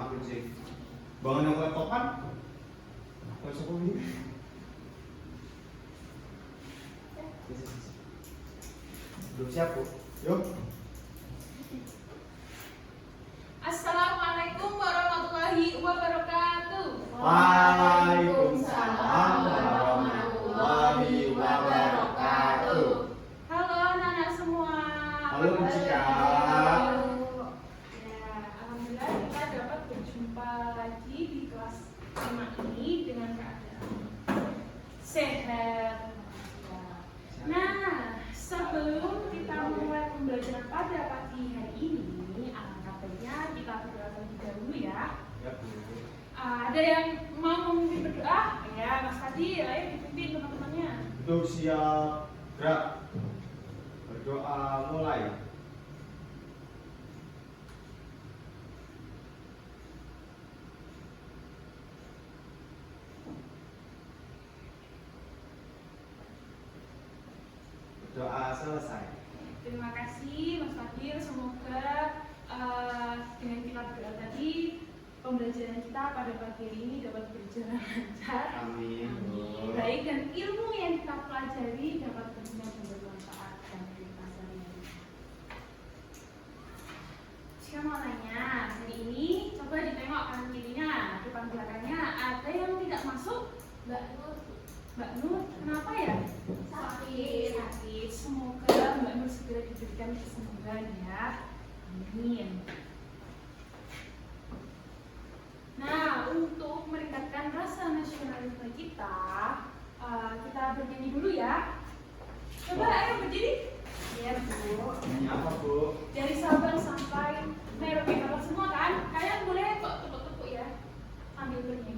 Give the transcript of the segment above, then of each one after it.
maafin sih. Bangun yang laptopan. Kalau sekolah ini. Belum siap, Bu. Yuk. Assalamualaikum warahmatullahi wabarakatuh. Waalaikumsalam warahmatullahi wabarakatuh. Halo anak-anak semua. Halo, Bu Cika. Ya, alhamdulillah kita dapat berjumpa lagi di kelas 5 ini dengan keadaan sehat. Nah, sebelum kita mulai pembelajaran pada pagi hari ini, alangkah baiknya kita berdoa terlebih dahulu ya. Ya, Bu. Ada yang mau memimpin berdoa? Ya, Mas Fadil, ayo dipimpin teman-temannya. Untuk siap, gerak. Berdoa mulai. Berdoa selesai. Terima kasih Mas Fadil, semoga dengan kita berdoa tadi pembelajaran kita pada pagi hari ini dapat berjalan lancar. Amin. Baik, dan ilmu yang kita pelajari dapat benar dan bermanfaat dan kita sehari-hari. Saya mau nanya, hari ini coba ditengok kanan kirinya, depan belakangnya ada yang tidak masuk? Mbak Nur, kenapa ya? Sakit. Semoga Mbak Nur segera diberikan kesembuhan ya. Amin. Nah, untuk meningkatkan rasa nasionalisme kita, kita bernyanyi dulu ya. Coba ayo berdiri. Ya, Bu. Ini apa, Bu? Dari Sabang sampai Merauke, kalau semua kan? Kalian boleh kok tepuk-tepuk ya. Ambil bernyanyi.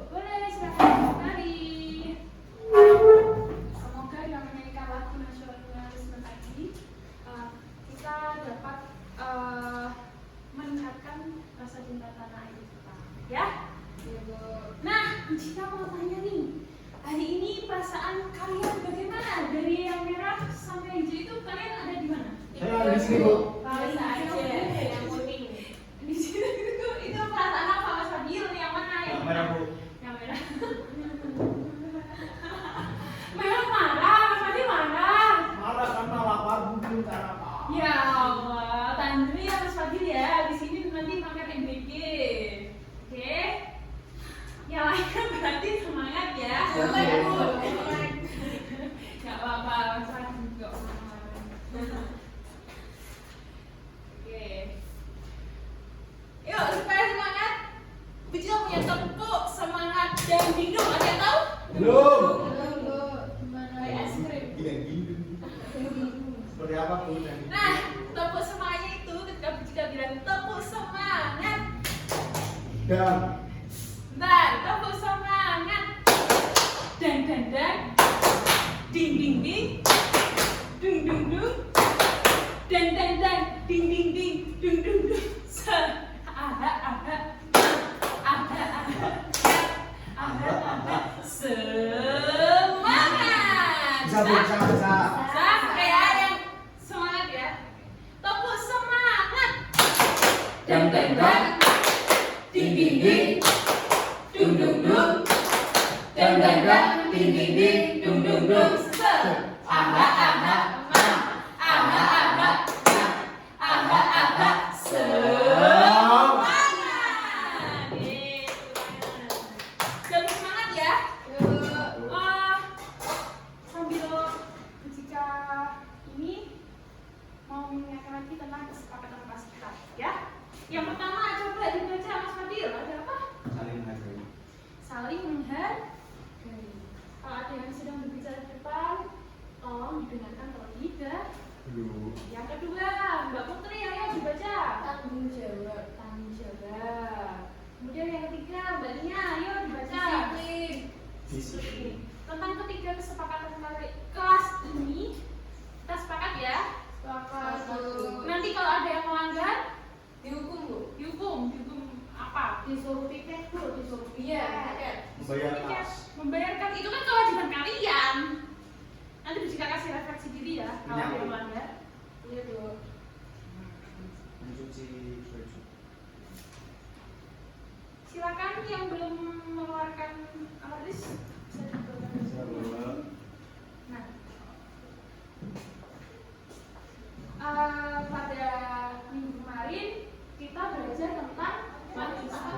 Boleh, silakan mari. Semoga dengan menyanyikan lagu nasionalisme tadi, kita dapat meningkatkan rasa cinta tanah air kita, ya. Nah, Cika mau tanya nih, hari ini perasaan kalian bagaimana? Dari yang merah sampai yang hijau itu kalian ada di mana? Saya di sini, Bu. Biasa aja, yang kuning. Di situ itu perasaan apa Mas Fadil? Yang mana? Yang merah, Bu. Yang merah. Merah marah, Mas Fadil marah. Marah karena lapar, belum sarapan. Ya Allah, Tandri ya Mas Fadil ya. Di sini nanti makan MBG. Oke? Yang lainnya berarti semangat ya. Oke. Gak apa-apa, Mas Fadil juga semangat. Oke. Yuk, supaya semangat. Bijil punya tepuk semangat dan bingung. Ada yang tahu? Belum. Kayak es krim. Gini. Seperti apa, Bu? Nah, tepuk semangatnya itu ketika Bijil bilang tepuk semangat. Dan Bentar, tepuk semangat. Dan. Ding ding ding. Dung dung dung. Dan. Ding ding ding. Dung dung dung. Ada. Semangat. bisa. Kayak yang semangat ya. Tepuk semangat. Dan. Ding ding ding. Dung dung dung. Dan. Ding ding ding. Dung dung dung. Semangat. disuruh tiket tuh, disuruh Membayar kas. Membayarkan itu kan kewajiban kalian. Nanti bisa kasih refleksi diri ya kalau Menyambut. dia melanggar. Iya tuh. Mencuci baju. Silakan yang belum mengeluarkan alat list bisa Saya dibuka. bawa. Nah, pada minggu kemarin kita belajar tentang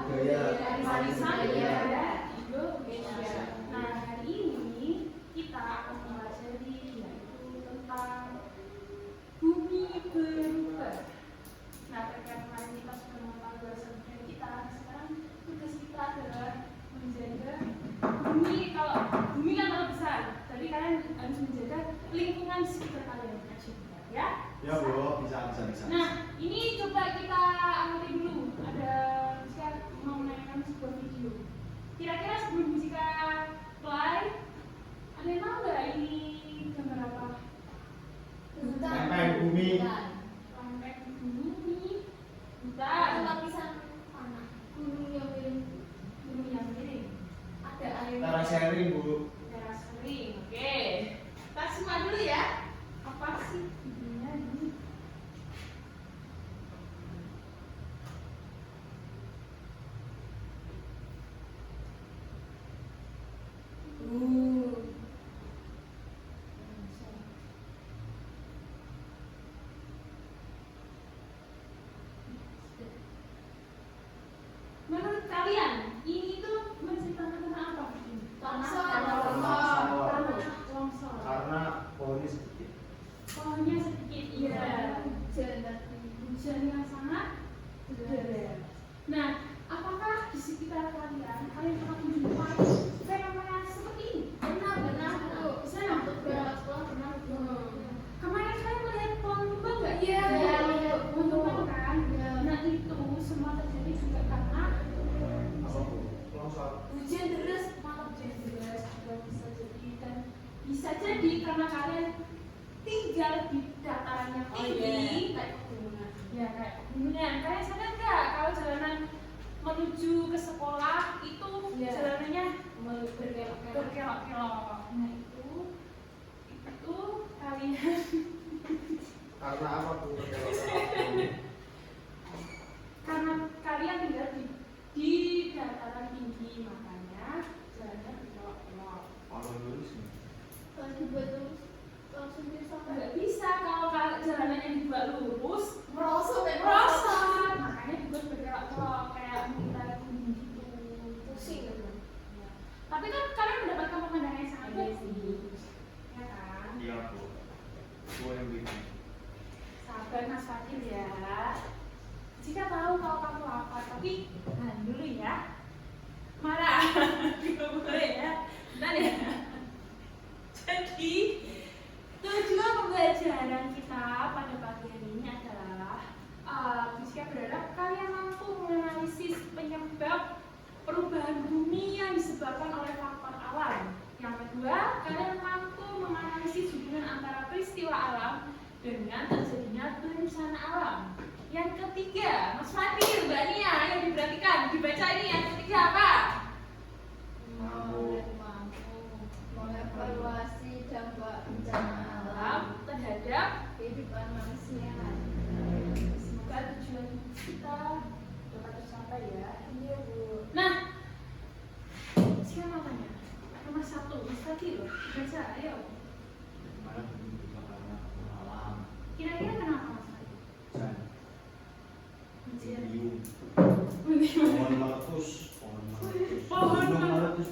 Budaya. warisan Budaya. budaya Indonesia. Nah, hari ini kita akan mempelajari yaitu tentang bumi berubah. Nah, terkait kemarin kita sudah mengetahui warisan budaya kita, sekarang tugas kita adalah menjaga bumi. Kalau bumi kan terlalu besar, jadi kalian harus menjaga lingkungan sekitar kalian ya. Ya bro, bisa. Nah, ini coba kita amati dulu. Ada saya mau menanyakan sebuah video. Kira-kira sebelum Jessica play, ada yang tahu nggak ini gambar apa? Lempeng bumi. Lempeng bumi. Itu Bukan. lapisan tanah. Gunung yang miring. Bumi yang miring. Ada air. Cara sharing bu. Teras kering. Oke. Kita simak dulu ya. Apa sih videonya ini? Menurut kalian, ini tuh menceritakan tentang apa? Longsor. Longsor. Karena pohonnya sedikit. Pohonnya sedikit, iya. Hujan. Hujan yang sangat deras. Nah, apakah di sekitar kalian pernah menjumpai fenomena seperti ini? Benar tuh. Di sana? Beberapa sekolah pernah tuh. Kemarin kalian melihat pohon tumbang nggak? Iya. Pohon tumbang kan? Iya. Nah, itu semua terjadi juga karena Apa bu? Longsor. hujan deras, malam hujan deras juga bisa jadi, dan bisa jadi karena kalian tinggal di dataran yang tinggi, Kayak pegunungan. ya kayak pegunungan. Kalian sadar nggak kalau jalanan menuju ke sekolah itu Iya. jalanannya Berkelok-kelok. berkelok-kelok. Nah itu kalian Karena apa bu? karena kalian tinggal di dataran tinggi, makanya jalannya berkelok-kelok. Kalau lurus nih. Kalau dibuat terus langsung bisa Nggak bisa kalau jalanannya dibuat lurus, merosot ya. merosot. Makanya dibuat berkelok-kelok kayak mengitar gunung gitu. Pusing kan. Ya. Tapi kan kalian mendapatkan pemandangan yang sangat Iya bagus, ya kan? Iya bu. Bu yang bikin. Sabar Mas Fadil ya. Jika tahu kalau kamu apa, tapi tahan dulu ya. Marah, tidak boleh ya. Bentar ya. Jadi tujuan pembelajaran kita pada pagi hari ini adalah jika berharap kalian mampu menganalisis penyebab perubahan bumi yang disebabkan oleh faktor alam. Yang kedua, kalian mampu menganalisis hubungan antara peristiwa alam dengan terjadinya bencana alam. Yang ketiga, Mas Fadil, Mbak Nia, yang diperhatikan, dibaca ini yang ketiga apa? Mampu. Mengevaluasi dampak bencana alam Terhadap kehidupan manusia. semoga tujuan kita dapat tercapai ya. Iya bu. Nah, siapa namanya? Nomor 1, Mas Fadil, baca, ayo. Gimana bumi berubah karena alam. Kira-kira kenapa Mas Fadil? Hujan. Hujan. Medium. Pohon meletus. Pohon meletus. Pohon Gunung meletus.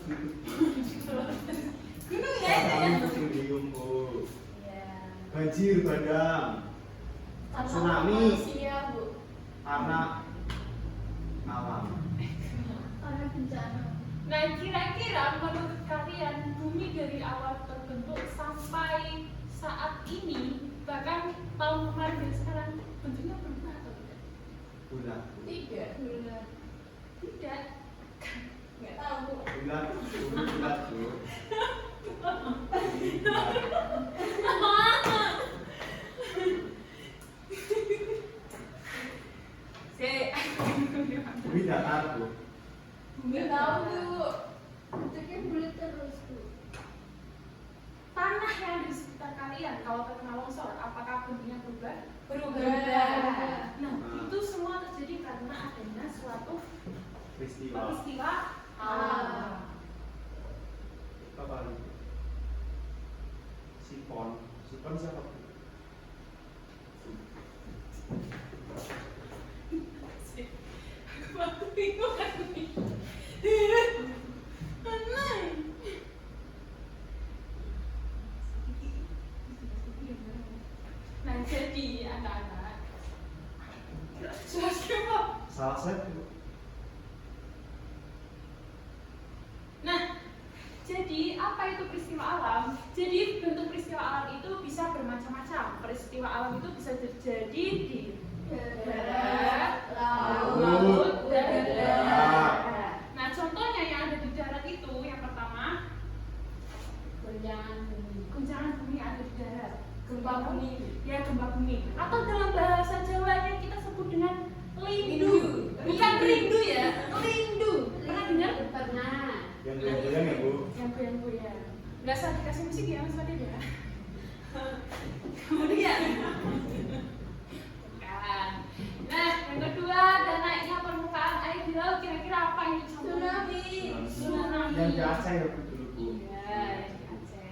Gunung ya itu ya? Itu medium bu. Iya. Banjir bandang. Tsunami. Manusia bu. Karena alam. Karena bencana. Nah, kira-kira menurut kalian bumi dari awal terbentuk sampai saat ini, bahkan tahun kemarin dan sekarang, bentuknya berubah atau tidak? Bulat. Tidak. Bulan. Tidak. Nggak tahu bu. Bulat. Bumi bulat bu. Si. Bumi datar bu. Nggak tahu bu. Bentuknya bulat terus bu. Tanah yang ada di sekitar kalian kalau terkena longsor, apakah bentuknya berubah? Berubah. Nah, itu semua terjadi karena adanya suatu Peristiwa. peristiwa alam. Apa lagi? Sipon siapa? Aku bingung kan nih. Aneh. Nah, jadi anak-anak siapa? Salah satu. Nah, jadi apa itu peristiwa alam? Jadi bentuk peristiwa alam itu bisa bermacam-macam. Peristiwa alam itu bisa terjadi di darat, laut, dan udara. Nah, contohnya yang ada di darat itu yang pertama guncangan bumi ada di darat. Gempa bumi. Ya, gempa bumi. Atau dalam bahasa Jawanya kita sebut dengan lindu. Bukan rindu ya, lindu. Pernah dengar? Pernah. Yang goyang-goyang ya bu. Yang goyang-goyang. Nggak usah dikasih musik ya Mas Fadil ya. Kemudian bukan. Nah, yang kedua, dan naiknya permukaan air di laut, kira-kira apa ini contohnya? Tsunami. Yang di Aceh ya bu dulu bu. Iya, yang di Aceh.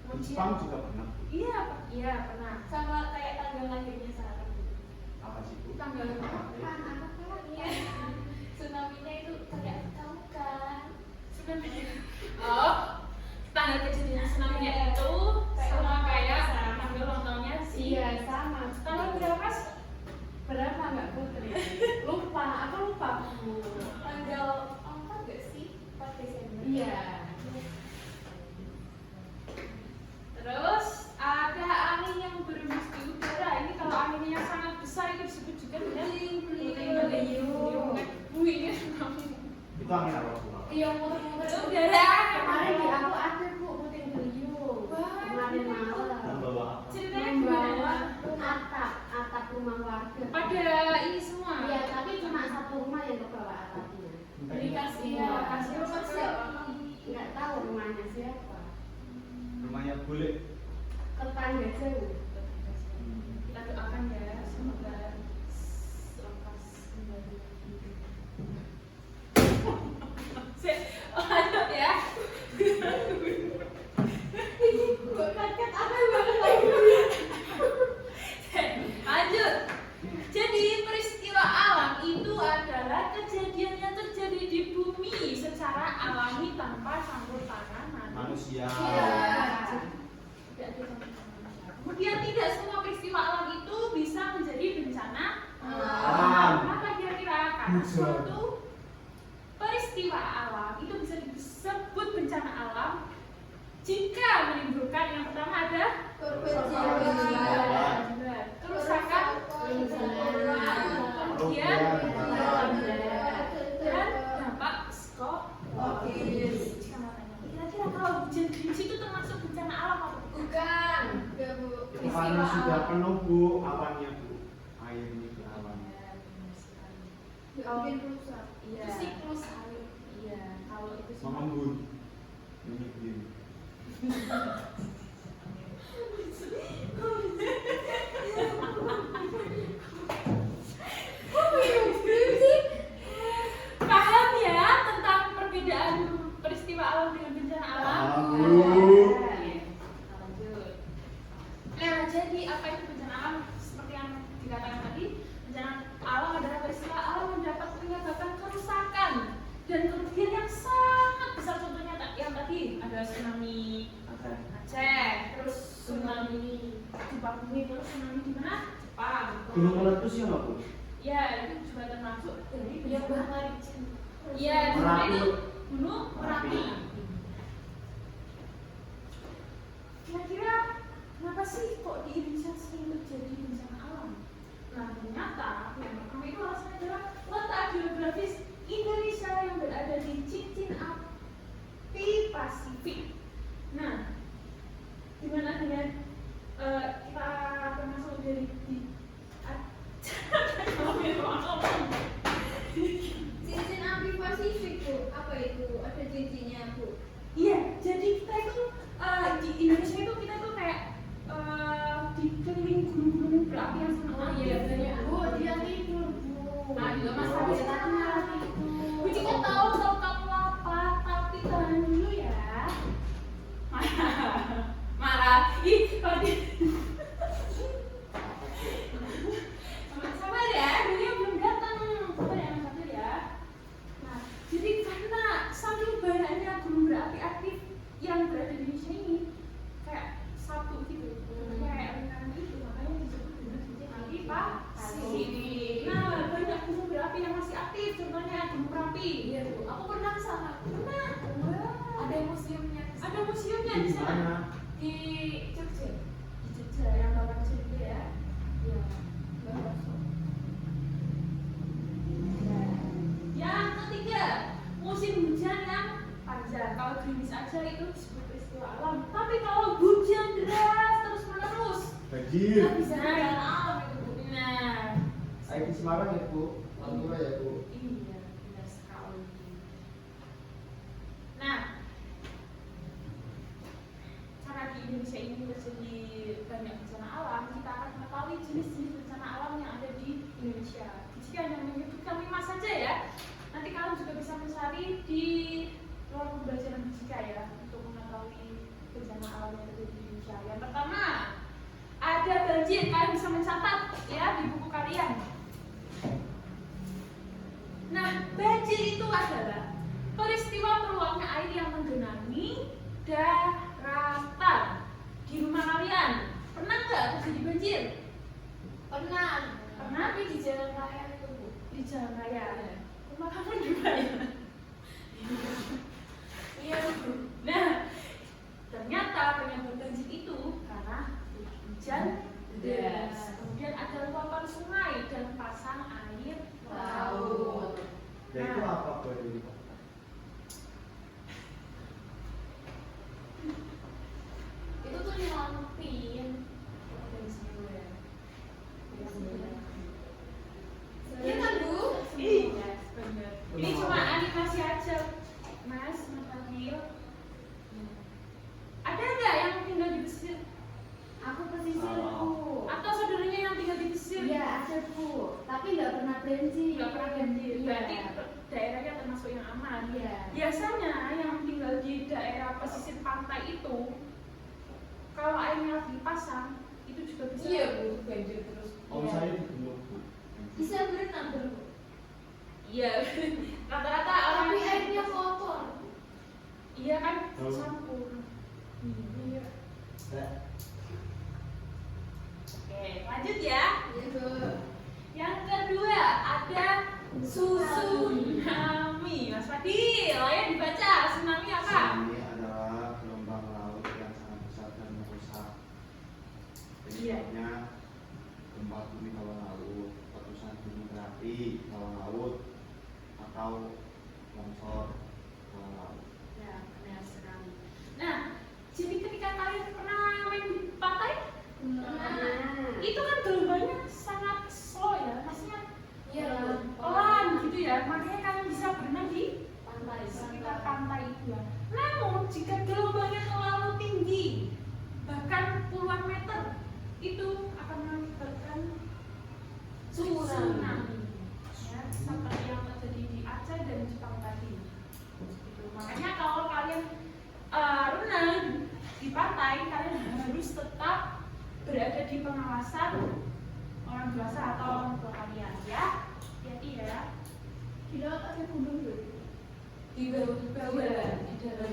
Di Jepang juga pernah. Iya, pernah. Sama kayak tanggal lahirnya Sarah. Apa sih bu? Tanggal Iya. Tsunami-nya itu kayak tahu kan? tsunami. Oh, tanggal kejadian tsunami itu sama kayak tanggal ulang tahunnya si. Iya sama. Tanggal berapa sih? Berapa nggak putri? Lupa. Aku lupa. Tanggal 4 nggak sih? 4 Desember. Iya. Terus ada angin yang berhembus di udara. Ini kalau anginnya sangat besar itu disebut juga dengan beliung. Bunyinya tsunami. Itu angin apa bu? Iya muter-muter. Itu udara. Kemarin di aku ada bu puting beliung. Wah. Kemarin malam. Membawa apa? Ceritanya Membawa gimana? atap rumah warga. Pada ini semua. Iya tapi cuma satu rumah yang kebawa atapnya. Dikasih Iya. kasih rumah siapa? Nggak tahu rumahnya siapa. Rumahnya bule. Tetangga jauh. Kita doakan ya semoga lekas kembali. Lanjut ya. Kaget apa banget lagi. Lanjut. Jadi peristiwa alam itu adalah kejadian yang terjadi di bumi secara alami tanpa campur tangan Manusia. Iya. Tidak ada campur tangan manusia. Kemudian tidak semua peristiwa alam itu bisa menjadi bencana Alam. Kenapa kira-kira? Karena suatu peristiwa alam itu bisa disebut bencana alam jika menimbulkan yang pertama ada kerusakan kemudian dan dampak psikologis. Kira-kira kalau hujan gerimis itu termasuk bencana alam atau bukan? Bukan. Enggak bu. Itu karena sudah penuh bu awannya bu. Airnya di awan. Nggak mungkin rusak. Iya. Itu siklus air. Iya, kalau itu sih. Mengembun. Menyeblin. Paham ya tentang perbedaan peristiwa alam dengan bencana alam? Paham, Bu. Oke, kita lanjut. Nah, jadi apa itu bencana alam? Seperti yang dikatakan tadi, bencana alam adalah peristiwa alam yang dapat menyebabkan kerusakan dan kerugian yang sangat besar. Contohnya yang tadi ada tsunami Aceh, terus tsunami gempa bumi, terus tsunami di mana? Jepang. Gunung meletus ya nggak bu? Ya, itu juga termasuk dari Yang bencana. bahkan Iya, di mana Merapi. itu? Gunung Merapi. Merapi. Kira-kira kenapa sih kok di Indonesia sering terjadi bencana alam? Nah, ternyata yang pertama itu alasannya adalah letak geografis Indonesia yang berada di cincin api Pasifik. Nah, dimana dengan kita termasuk dari di cincin api Pasifik bu. ada cincinnya Bu. Iya, jadi kita itu di Indonesia itu kita tuh kayak dikelilingi gunung-gunung berapi yang sangat Oh iya banyak Bu, dia tidur Bu. Nah, juga Mas Tapi Fadil sekarang tidur. Bu Cika tahu kamu apa, tapi tahan dulu ya. Marah. Ih, Fadil. Sabar ya, dunia belum datang. Sabar ya Mas Fadil ya. Nah, jadi karena saking banyaknya gunung berapi aktif yang berada di Indonesia ini, kayak satu gitu, kayak lingkaran itu, makanya disebut gunung cincin aktif. Nah, banyak gunung berapi yang masih aktif, contohnya gunung Merapi. Iya Bu, aku pernah ke sana. Pernah? Ada museumnya. Ada museumnya Di di sana. mana? Di Jogja. Di Jogja yang Bapak Rasul itu ya. Iya. Mbak Rasul. Yang ketiga, musim hujan yang panjang. Kalau gerimis aja itu disebut peristiwa alam. Tapi kalau hujan deras terus menerus, Banjir. Nggak bisa jalan alam itu Bu. nah, Saya di Semarang ya Bu, Pantura ya Bu. iya benar sekali. Nah, karena di Indonesia ini terjadi banyak bencana alam, kita akan mengetahui jenis-jenis bencana alam yang ada di Indonesia. Jika hanya menyebutkan 5 saja ya, nanti kalian juga bisa mencari di ruang pembelajaran fisika ya untuk mengetahui bencana alam yang ada di Indonesia. Yang pertama, ada banjir. Kalian bisa mencatat ya di buku kalian. Nah, banjir itu adalah peristiwa meluapnya air yang menggenangi daratan. Di rumah kalian pernah nggak terjadi banjir? Pernah. Pernah? Tapi di jalan raya itu Bu. Di jalan raya. Rumah kamu juga ya? Iya Bu. Nah, ternyata penyebab banjir itu karena hujan deras. Kemudian ada luapan sungai dan pasang air laut. Ya itu apa Bu ini? Itu tuh nyelampin. Iya kan Bu? Iya, benar. Ini cuma animasi aja, Mas Fadil. Ada nggak yang tinggal di pesisir? Aku pesisir Bu. Atau saudaranya yang tinggal di pesisir? Iya ada Bu. Tapi nggak pernah banjir. Nggak pernah banjir. Iya. Berarti daerahnya termasuk yang aman. Iya. Biasanya yang tinggal di daerah pesisir pantai itu, kalau airnya lagi pasang, itu juga bisa. Iya Bu, banjir terus. Om saya di Gunung Bu. Bisa berenang Bu. Iya. Rata-rata orang Tapi airnya kotor. iya kan Oh. campur. Iya. Ya. Oke, lanjut ya. Iya Bu. Yang kedua ada tsunami. Mas Fadil, ya dibaca tsunami apa? Ini adalah gelombang laut yang sangat besar dan merusak. Iya. Penyebabnya gempa bumi bawah laut, letusan gunung berapi bawah laut, atau longsor bawah laut. Ya, benar sekali. Nah, jadi ketika kalian pernah main di pantai, itu kan gelombangnya sangat slow ya, maksudnya Iya, pelan gitu ya. Makanya kalian bisa berenang di pantai sekitar pantai itu ya. Namun jika gelombangnya terlalu tinggi, bahkan puluhan meter, itu akan mengakibatkan tsunami. Ya, seperti yang terjadi di Aceh dan Jepang tadi. Gitu. Makanya kalau kalian renang di pantai, kalian harus tetap berada di pengawasan orang dewasa atau orang tua kalian ya. Hati-hati ya. Di laut ada gunung Bu. Di bawah di dalam.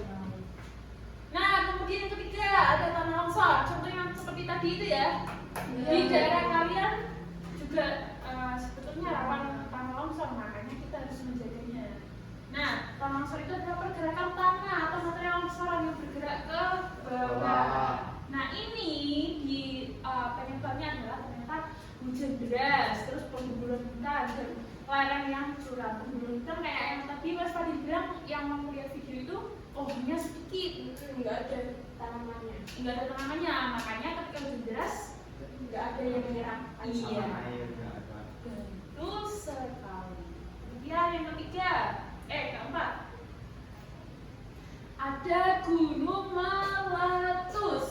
Nah, kemudian yang ketiga ada tanah longsor. Contohnya seperti tadi itu ya. Di daerah kalian juga sebetulnya rawan tanah longsor, makanya kita harus menjaganya. Nah, tanah longsor itu adalah pergerakan tanah atau material longsoran yang bergerak ke bawah. Nah, ini di penyebabnya adalah ternyata hujan deras, terus pengguguran hutan dan lereng yang curam. Pengguguran hutan kayak yang tadi Mas Fadil bilang yang mau lihat video itu, pohonnya sedikit, nggak ada Tanamannya. tanamannya. Makanya ketika hujan deras nggak ada yang menyerang. Iya. Air nggak ada. Betul sekali. Kemudian yang ketiga, keempat, ada Gunung Meletus.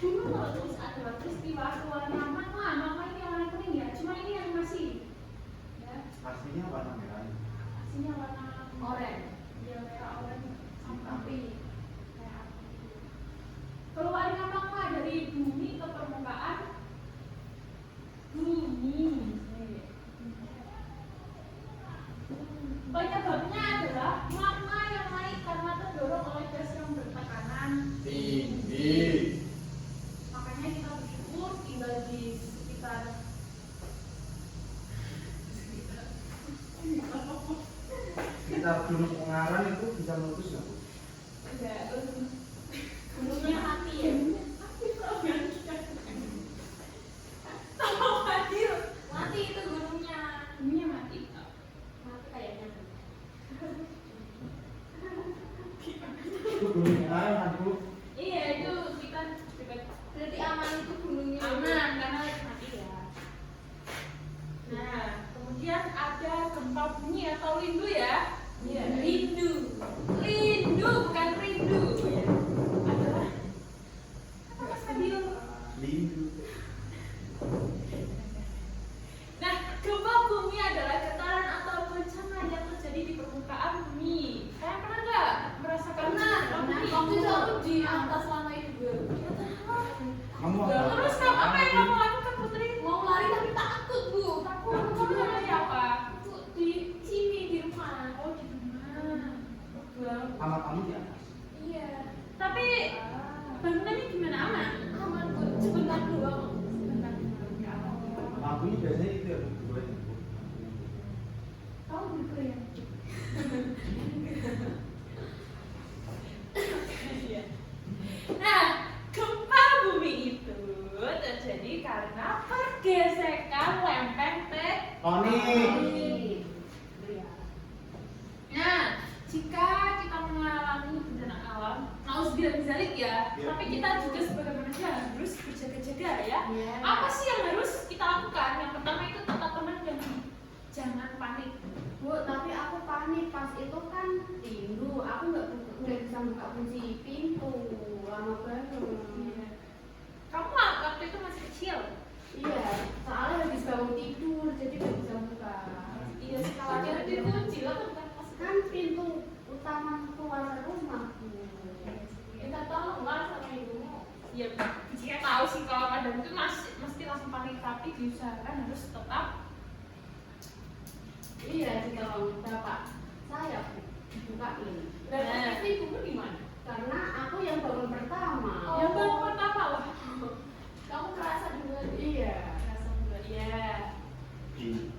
Gunung Meletus adalah peristiwa keluarnya magma. Magma ini yang warna kuning ya, cuma ini yang masih ya, Aslinya warna merah. aslinya warna Oranye. ya merah oranye Hitam. api. Kayak api. Keluarnya magma dari bumi ke permukaan bumi. Penyebabnya adalah magma yang naik karena terdorong oleh gas yang bertekanan Tinggi. Makanya kita bersyukur tinggal di sekitar Kita gunung Ungaran itu bisa meletus nggak Bu? enggak Gunungnya mati ya. sama hadir Mati itu gunungnya. dunia mati. Mati kayaknya. Itu gunung Ungaran kan Bu? Iya itu kita dekat Berarti aman itu gunungnya. aman karena mati ya. Nah kemudian ada gempa bumi atau lindu ya. Iya. Lindu bukan rindu ya. Adalah apa Mas Fadil? Lindu. Nah, gempa bumi adalah getaran atau bencana yang terjadi di permukaan bumi. Kalian pernah nggak merasakan Pernah. gempa bumi? Waktu itu aku di atas lantai juga. Kamu Terus apa yang kamu lakukan Putri? Mau lari tapi takut bu. Takut. Kamu lari apa? Aku di sini di rumah. Oh di rumah. Well, Kamar kamu di atas. Iya. tapi bangunannya gimana aman? Aman bu. Sebentar doang. Sebentar. Lampunya biasanya itu ya Bu. Dua itu, Bu. Kamu buku ya? Nah, gempa bumi itu terjadi karena pergesekan lempeng Tony. Nah, jika kita mengalami bencana alam, nauzubillah min dzalik ya, Ya. tapi kita juga sebagai manusia harus berjaga-jaga ya. Iya. Apa sih yang harus kita lakukan? Yang pertama itu tetap tenang dan jangan panik. Bu, tapi aku panik pas itu kan rindu. Aku nggak bisa buka kunci pintu. Lama banget. Kamu waktu itu masih kecil. Iya, soalnya habis bangun tidur, jadi nggak bisa buka. Iya, sekalanya dikunci lah Kan pintu utama keluar rumahku. Minta tolong lah sama ibumu. Ya, jika tahu sih kalau kadang itu mesti langsung panik, tapi diusahakan harus tetap. Iya, ditolong bapak saya bukain. Nah. Berarti ibumu di mana? Karena aku yang bangun pertama. Yang baru pertama wah. Kamu kerasa duluan? Iya. Rasa dulu ya. Di.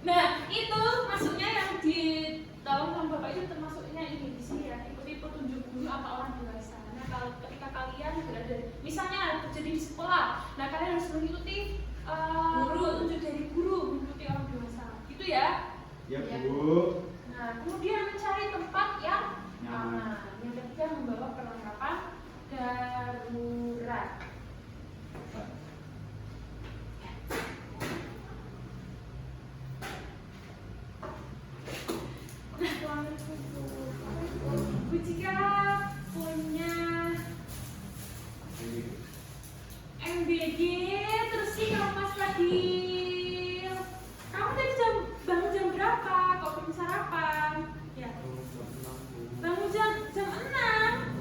Nah, itu masuknya yang di dalam sama bapak itu termasuknya ini di sini ya, ikuti petunjuk guru atau orang dewasa. Nah, kalau ketika kalian berada, misalnya terjadi di sekolah, nah kalian harus mengikuti petunjuk dari guru, mengikuti orang dewasa. Gitu ya. Ya Bu. Nah, kemudian mencari tempat yang Nyaman. aman. Yang ketiga membawa perlengkapan darurat. Jika punya MBG terus sih kalau Mas Fadil, kamu tadi bangun jam berapa? Kok belum sarapan? Ya. Bangun jam 6.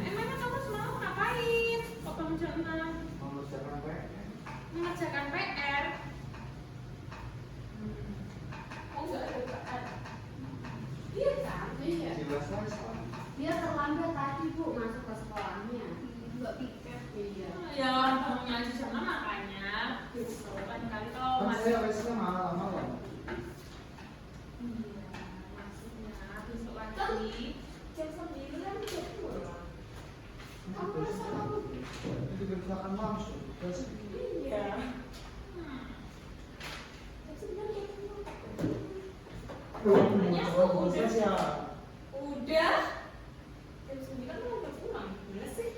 Emangnya kamu semalam ngapain? Kok bangun jam 6? Mengerjakan PR. Mengerjakan PR. Oh, nggak ada PR. Iya kan? Iya. Jelas salah. Dia terlambat tadi bu masuk ke sekolahnya. Nggak pikir. Iya. Ya orang bangunnya aja jam 6 makanya. Lain kali kalau Kan masih saya lesnya malam-malam. iya, maksudnya besok lagi. Jam 9 jam 2. Kamu Terus rasa kamu? itu dikerjakan langsung. Terus Iya. Hmm. Jam 9 jam 2. Makanya aku udah ya. Udah. Jam 9 kan udah pulang. Gimana sih?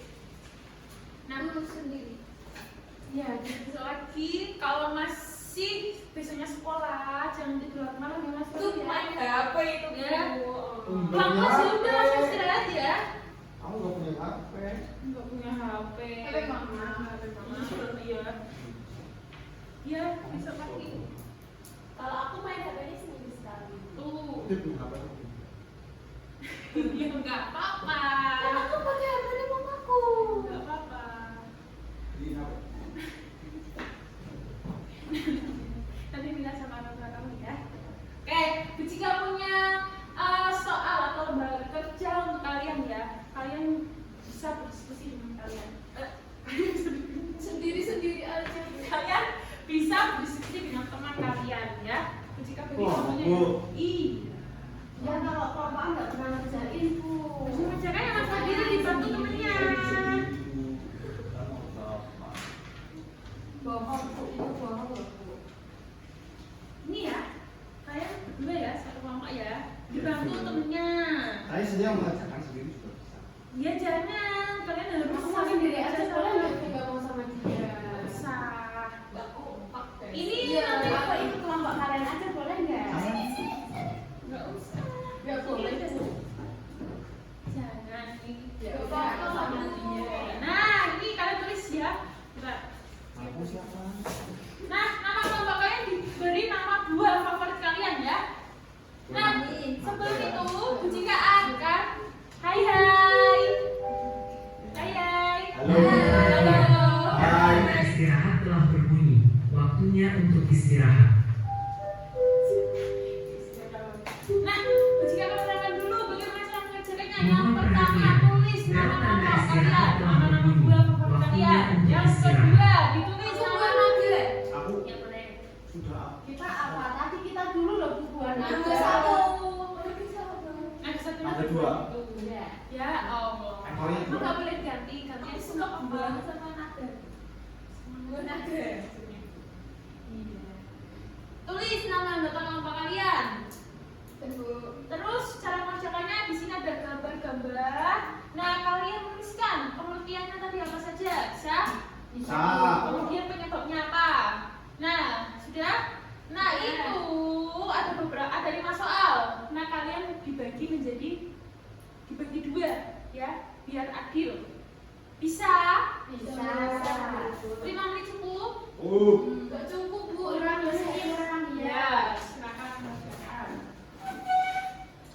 Nah, Lu sendiri. ya besok lagi kalau masih besoknya sekolah jangan tidur malam ya Mas. Tuh main HP itu Ya. Bu. Mama sih udah langsung istirahat ya. Kamu nggak punya HP? Nggak punya HP. HP mama. Iya. Iya, bisa pakai. Kalau aku main HP-nya seminggu sekali. Tuh. Dia punya HP. Ya nggak apa-apa. Kan aku pakai HP-nya mamaku. Nggak apa-apa. Di HP. Nanti bilang sama orang tua kamu ya. Oke, jika punya soal atau lembaga kerja untuk kalian ya, kalian bisa berdiskusi dengan kalian. Sendiri-sendiri aja. Kalian bisa berdiskusi dengan teman kalian ya. Jika begitu Wah, temannya, Bu. iya. Ya kalau kelompokan nggak pernah ngerjain bu. Bisa menjaga yang masa diri dibantu temennya. Bohong bu, itu bohong loh bu. Ini ya, kalian berdua ya, satu kelompok ya, dibantu temennya. Saya sendiri mengerjakan sendiri juga bisa. Ya jangan, kalian harus Aku sama sendiri aja boleh nggak mau sama dia? Usah. Nggak kompak deh. Ini Iya, nanti apa itu kelompok kalian aja boleh nggak? Nggak usah. Nggak boleh bu. Jangan ini. Ya udah, aku sama dia. Nah, ini kalian tulis ya. Bentar. Aku siapa? Nah, nama kelompok kalian diberi nama buah favorit kalian ya. Nah, sebelum itu, Bu Cika akan hai hai. Hai hai. Halo. Halo. Hai. Istirahat telah berbunyi. Waktunya untuk istirahat. Nah, Bu Cika menerangkan dulu bagaimana cara mengerjakannya. Yang pertama, tulis nama kelompok kalian, nama-nama buah favorit kalian. Yang kedua, ditulis nama naga. Aku Yang boleh. sudah. Kita apa? Tadi kita dulu loh bukuan. Naga Naga satu. Naga Satu Naga dua. Iya. Ya Allah. Ekornya Kamu dua. nggak boleh ganti, gantinya suka banget sama naga. Naga. Iya. Tulis nama anggota kelompok kalian. Terus cara mengerjakannya di sini ada gambar-gambar. Nah, kalian tuliskan pengertiannya tadi apa saja, bisa? Bisa. Kemudian penyebabnya apa? Nah, sudah? Nah, itu ada 5 soal. Nah, kalian dibagi dua ya, biar adil. Bisa? Bisa. 5 menit cukup? Nggak cukup bu. Kurang kurang Ya, silakan mengerjakan.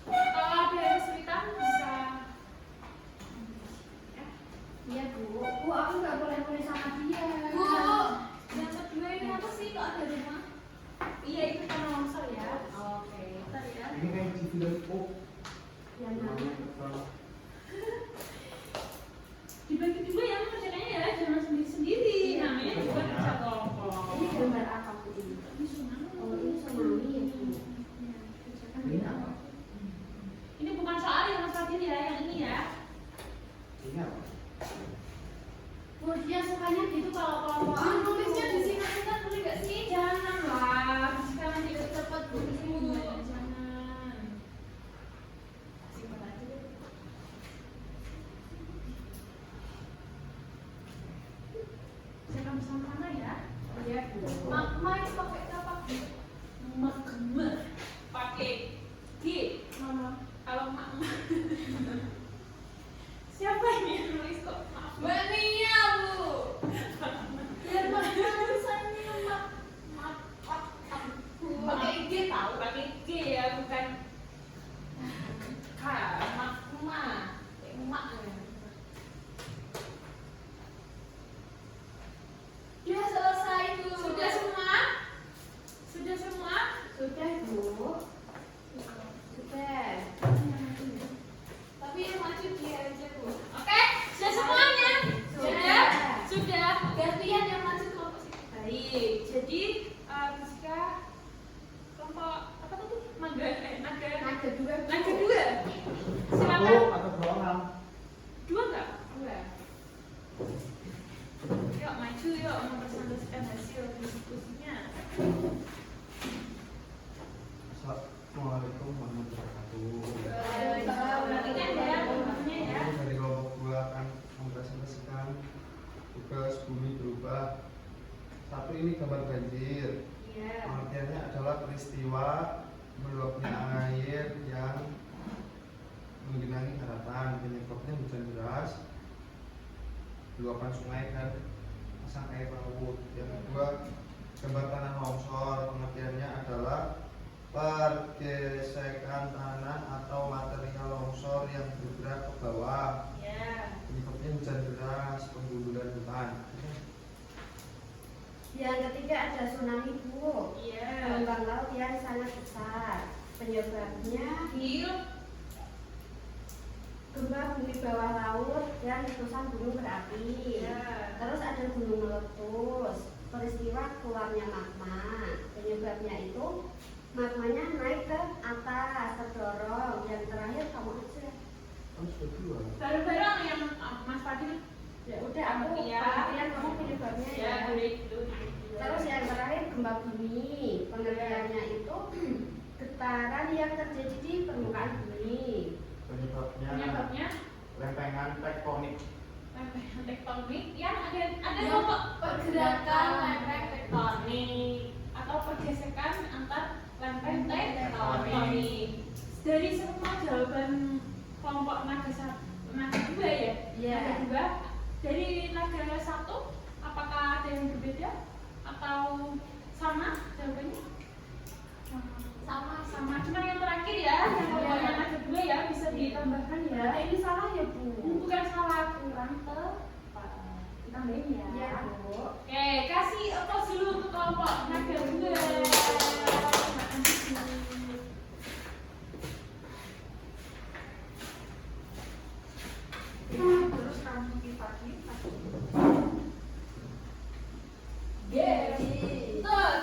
Kalau ada yang kesulitan bisa. Ya. Iya bu. Bu aku nggak boleh nulis sama dia. Bu, yang kedua ini apa sih kok ada rumah? Iya, itu karena longsor ya. Oke. Bentar ya. Ini kayak TV dari Yang mana? Dibagi dua ya mengerjakannya ya, jangan sendiri-sendiri. Namanya juga kerja kelompok. Ini gambar apa bu ini? Ini tsunami. Oh ini tsunami ya bu. Iya, kerjakan Ini ya. apa? Ini bukan soal yang Mas Fadil ya, yang ini ya. Ini apa? Bu dia sukanya gitu kalau kelompokan. Nulisnya di sini kita boleh nggak sih? Janganlah, sekarang tidak Cepet bu. Jangan. Simpan aja deh. Saya bersama mana ya? Iya bu. Magma itu pakai apa? Magma. Pakai G. Mama. Kalau magma. Siapa ini yang nulis kok? Mbak Nia bu. Biar magma tulisannya pakai G tahu. Pakai G ya, bukan K. Magma. Emak ya. Sudah selesai bu. Sudah semua? Sudah semua? Sudah bu. Sudah. Tapi yang maju dia aja bu. Oke, sudah semuanya? Sudah. Sudah. Gantian yang maju kelompok sini. Baik, jadi jika kelompok apa tadi? Naga Naga dua. Bu. Naga dua. Satu Silakan. atau dua orang? Dua nggak? Dua. Yuk maju yuk mempresentasikan hasil diskusinya. Assalamualaikum warahmatullahi wabarakatuh. Perhatikan ya kelompoknya ya. Aku dari kelompok 2 akan mempresentasikan tugas bumi berubah. Satu ini gambar banjir. Iya. Pengertiannya adalah peristiwa meluapnya air yang menggenangi daratan, penyebabnya hujan deras, luapan sungai dan pasang air laut. Yang kedua, gempa tanah longsor, pengertiannya adalah pergesekan tanah atau material longsor yang bergerak ke bawah. Ya. Penyebabnya hujan deras, penggundulan hutan. Yang ketiga ada tsunami, Bu. Iya. Gelombang laut yang sangat besar. Penyebabnya gempa bumi bawah laut dan letusan gunung berapi. Iya. Terus ada gunung meletus. Peristiwa keluarnya magma. Penyebabnya itu magmanya naik ke atas, terdorong. Yang terakhir kamu aja. Kamu sudah dua. Bareng-bareng yang Mas Fadil. Ya udah, aku Iya. pengertian kamu penyebabnya ya. boleh itu. Terus yang terakhir gempa bumi. Pengertiannya itu getaran yang terjadi di permukaan bumi. Penyebabnya Lempengan tektonik. lempengan tektonik yang ada Ya, kelompok pergerakan lempeng tektonik atau pergesekan antar lempeng tektonik. Dari semua jawaban kelompok naga dua ya? Iya. Naga dua dari naga satu apakah ada yang berbeda atau sama jawabannya? Sama cuma yang terakhir ya, yang kelompoknya naga dua ya bisa ditambahkan ya. Berarti ini salah ya, Bu? Bukan salah, kurang tepat. Ditambahin ya. Iya, Bu. Oke, kasih applause dulu untuk kelompok naga dua. Terus kamu kita.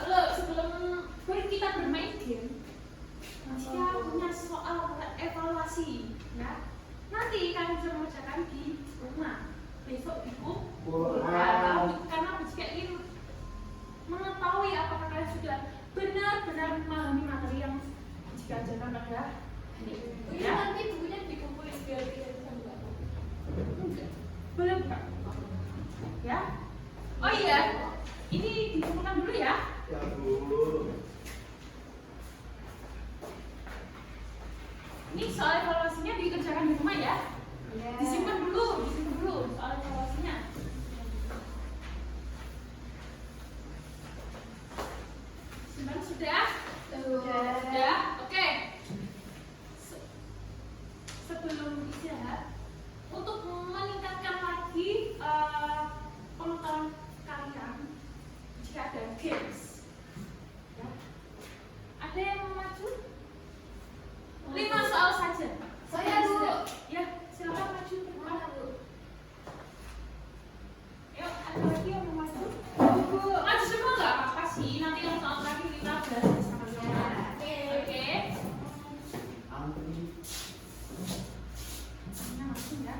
Tuh, sebelum kita bermain game, jika punya soal evaluasi, ya, nanti kalian bisa mengerjakan di rumah besok di karena jika ingin mengetahui apakah kalian sudah benar-benar memahami materi yang diajarkan pada hari ini. Ya, Nanti bukunya dikumpulin biar kita bisa buka. boleh buka. Ya. Oh iya, ini dikumpulkan dulu ya. Ya Bu. Ini soal evaluasinya dikerjakan di rumah ya. Iya. Disimpan dulu soal evaluasinya. Simpan sudah? Sudah. Oke. Sebelum istirahat, untuk meningkatkan lagi pengetahuan kalian, jika ada games, ya. Ada yang mau maju? 5 soal saja. Saya, Bu. Ya, silakan maju ke depan. Yuk, ada lagi yang mau maju? Maju semua nggak apa-apa sih. Nanti yang soal terakhir kita bahas bersama-sama. Oke. Antri. Ini langsung ya.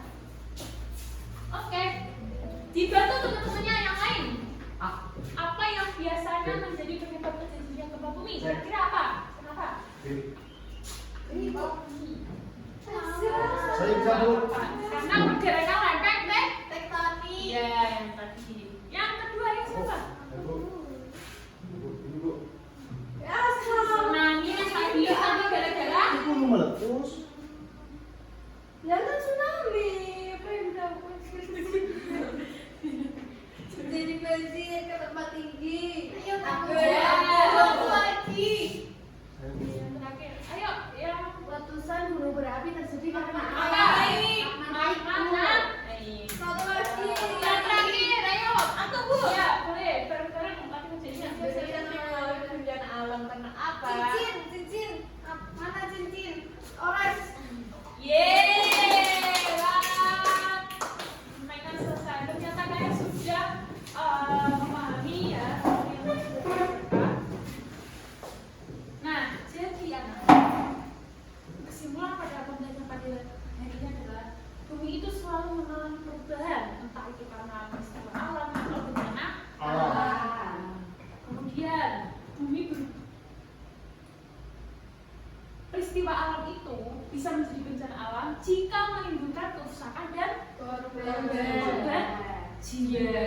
Oke. Dibantu teman-temannya yang lain. Apa yang biasanya menjadi penyebab terjadinya gempa bumi? Kira-kira apa? Kenapa? Saya bisa, Bu. Karena pergerakan lempeng Tektonik. Iya, yang tadi. Yang kedua yang siapa? Ya, Bu. Ini, Bu. Ya, Tsunami yang tadi gara-gara Gunung meletus. ya kan tsunami. Apa yang udah jadi banjir ke tempat tinggi. Ayo, Aku ya. Aku lagi. Saya, Bu. yang terakhir. Ayo, yang Letusan gunung berapi terjadi karena apa? Naik mana? Satu lagi. Yang terakhir, ayo. Aku Bu. Ya, boleh. Bareng-bareng tapi kejadian. Biasanya mengalami bencana alam karena apa? Cincin. Mana cincin? Orange. Yeay, wah. Mereka selesai. Ternyata kalian sudah memahami ya apa yang sudah kita. Nah, jadi anak kesimpulan pada pembelajaran pada hari ini adalah bumi itu selalu mengalami perubahan, entah itu karena peristiwa alam atau bencana Alam. Kemudian bumi peristiwa alam itu bisa menjadi bencana alam jika menimbulkan kerusakan dan korban jiwa.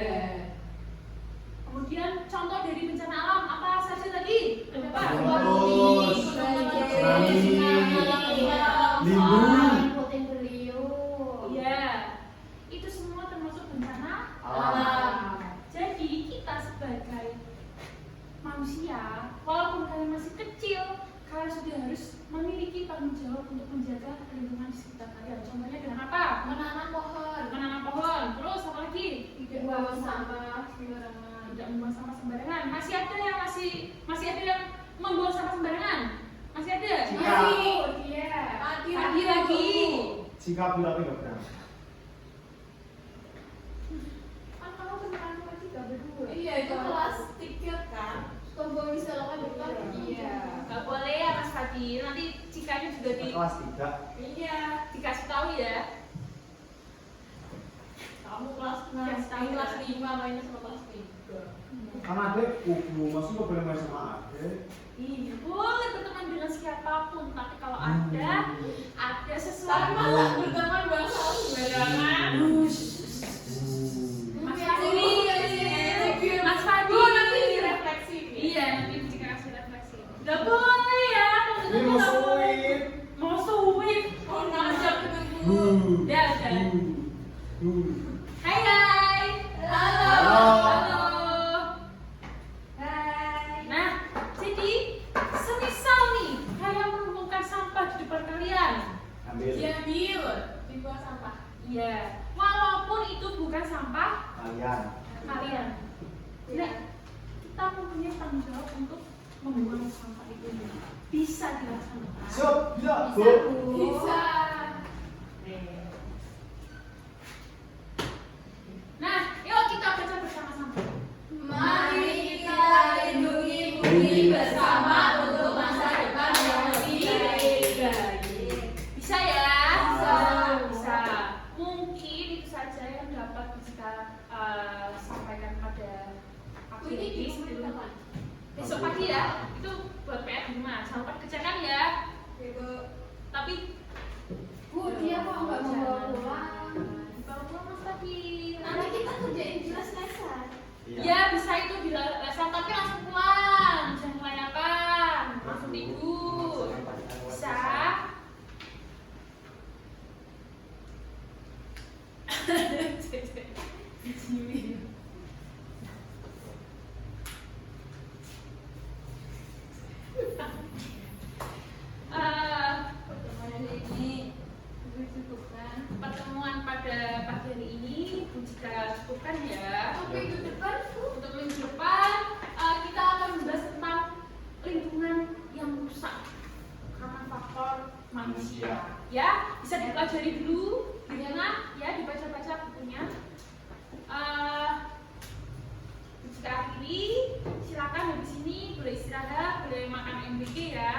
Kemudian contoh dari bencana alam apa saja tadi? Ada apa? Meletus, Tsunami, tsunami, lindung, kalian sudah harus memiliki tanggung jawab untuk menjaga lingkungan di sekitar kalian. Contohnya dengan apa? Menanam pohon, Menanam pohon. Terus apa lagi? tidak buang sampah sembarangan. Tidak membuang sampah sembarangan. Masih ada yang membuang sampah sembarangan? Masih ada? Jika- Pagi lagi. Jika bilangnya nggak benar. Kan kamu beneran cuma 3 berdua. Iya, itu kelas 3 kan. Kalau misalnya depan, iya. Gak boleh ya Mas Fadil. Nanti cikanya juga Kelas 3. Iya. dikasih tahu ya. Kamu kelas Kelas 6, kelas 5 mainnya sama kelas 3. Kan adek kuku, maksudnya nggak boleh main sama adek. Iya, boleh berteman dengan siapapun, tapi kalau ada Tapi sesuatu. malah berteman bahasa sembarangan. Mas Iya, Fadil, iya. Mas Fadil. Nanti direfleksi. Iya, nanti jika kasih refleksi. Gak boleh ya, Ini mau suit. mau suit. Mau ngajak ketemu. Udah. Hai hai. Halo. Halo. Hai. Nah, jadi semisal nih kalian menemukan sampah di depan kalian, Ambil. Diambil, dibuang sampah. iya, walaupun itu bukan sampah Kalian. kalian, nah, kita mempunyai tanggung jawab untuk membuang sampah itu. Bisa dilaksanakan. Siap, ya, Bisa, Bu. Bu. Bisa. Nah, yuk kita baca bersama-sama. Mari kita lindungi bumi bersama untuk masa depan yang lebih baik. Bisa ya? Bisa. Bisa. Mungkin itu saja yang dapat kita sampaikan pada pagi Ini ini di sebelum kapan? besok pagi ya. Itu buat PR di rumah. Jangan lupa dikerjakan ya. Ibu. Tapi Bu, dia kok nggak mau bawa pulang? dibawa pulang Mas tadi. Nanti kita kerjain jelas lesan. Ya bisa itu bila lesan tapi langsung pulang. Jangan kelayakan. Langsung tidur. Bisa. Pertemuan hari ini cukupkan. Pertemuan pada pagi hari ini jika cukupkan ya. Untuk minggu depan, Bu. Untuk minggu depan kita akan membahas tentang lingkungan yang rusak karena faktor manusia. Ya, bisa dipelajari dulu di rumah ya, dibaca-baca bukunya. Jika akhiri, silakan habis ini boleh istirahat, boleh makan MBK ya.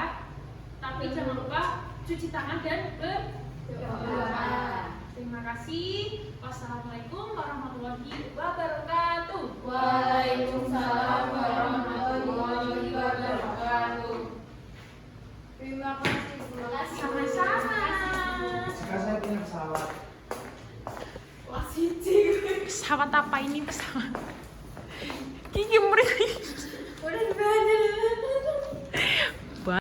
Tapi jangan lupa cuci tangan dan berdoa. Terima kasih. Wassalamualaikum warahmatullahi wabarakatuh. Waalaikumsalam warahmatullahi wabarakatuh. Terima kasih. Sama-sama. Sekarang saya punya pesawat. Kelas 1. Pesawat apa ini pesawat? Kiki murid.